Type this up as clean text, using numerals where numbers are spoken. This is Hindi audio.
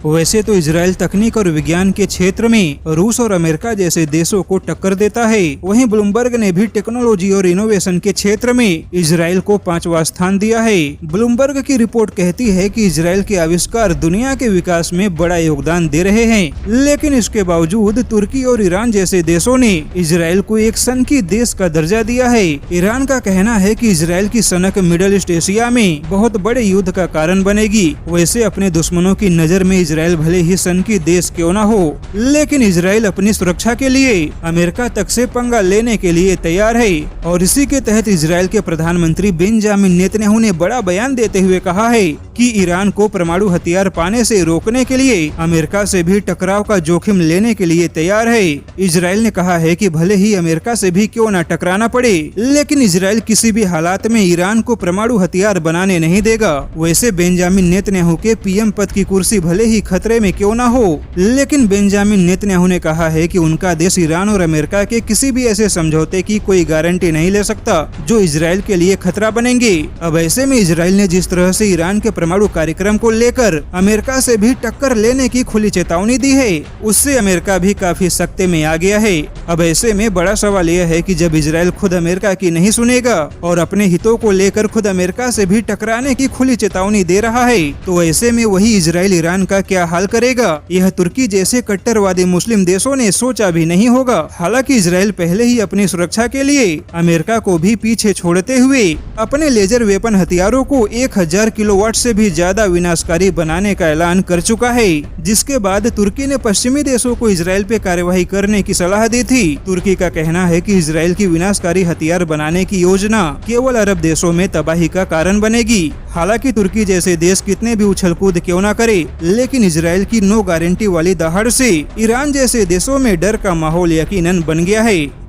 वैसे तो इजराइल तकनीक और विज्ञान के क्षेत्र में रूस और अमेरिका जैसे देशों को टक्कर देता है। वहीं ब्लूमबर्ग ने भी टेक्नोलॉजी और इनोवेशन के क्षेत्र में इजराइल को 5वां स्थान दिया है। ब्लूमबर्ग की रिपोर्ट कहती है कि इजराइल के आविष्कार दुनिया के विकास में बड़ा योगदान दे रहे हैं, लेकिन इसके बावजूद तुर्की और ईरान जैसे देशों ने इजराइल को एक सनकी देश का दर्जा दिया है। ईरान का कहना है कि इजराइल की सनक मिडल ईस्ट एशिया में बहुत बड़े युद्ध का कारण बनेगी। वैसे अपने दुश्मनों की नजर में इजराइल भले ही सनकी देश क्यों न हो, लेकिन इजराइल अपनी सुरक्षा के लिए अमेरिका तक से पंगा लेने के लिए तैयार है। और इसी के तहत इजराइल के प्रधानमंत्री बेंजामिन नेतन्याहू ने बड़ा बयान देते हुए कहा है कि ईरान को परमाणु हथियार पाने से रोकने के लिए अमेरिका से भी टकराव का जोखिम लेने के लिए तैयार है। इजराइल ने कहा है कि भले ही अमेरिका से भी क्यों न टकराना पड़े, लेकिन इजराइल किसी भी हालात में ईरान को परमाणु हथियार बनाने नहीं देगा। वैसे बेंजामिन नेतन्याहू के पीएम पद की कुर्सी भले ही खतरे में क्यों न हो, लेकिन बेंजामिन नेतन्याहू ने कहा है कि उनका देश ईरान और अमेरिका के किसी भी ऐसे समझौते की कोई गारंटी नहीं ले सकता जो इजराइल के लिए खतरा बनेंगे। अब ऐसे में इजराइल ने जिस तरह से ईरान के परमाणु कार्यक्रम को लेकर अमेरिका से भी टक्कर लेने की खुली चेतावनी दी है, उससे अमेरिका भी काफी सख्ते में आ गया है। अब ऐसे में बड़ा सवाल यह है कि जब इजराइल खुद अमेरिका की नहीं सुनेगा और अपने हितों को लेकर खुद अमेरिका से भी टकराने की खुली चेतावनी दे रहा है, तो ऐसे में वही इजराइल ईरान का क्या हाल करेगा, यह तुर्की जैसे कट्टरवादी मुस्लिम देशों ने सोचा भी नहीं होगा। हालांकि इजराइल पहले ही अपनी सुरक्षा के लिए अमेरिका को भी पीछे छोड़ते हुए अपने लेजर वेपन हथियारों को 1000 किलोवाट से भी ज्यादा विनाशकारी बनाने का ऐलान कर चुका है, जिसके बाद तुर्की ने पश्चिमी देशों को इजराइल पे कार्यवाही करने की सलाह दी थी। तुर्की का कहना है कि इजराइल की विनाशकारी हथियार बनाने की योजना केवल अरब देशों में तबाही का कारण बनेगी। हालांकि तुर्की जैसे देश कितने भी उछल कूद क्यों न करे, लेकिन इजराइल की नो गारंटी वाली दहाड़ से ईरान जैसे देशों में डर का माहौल यकीनन बन गया है।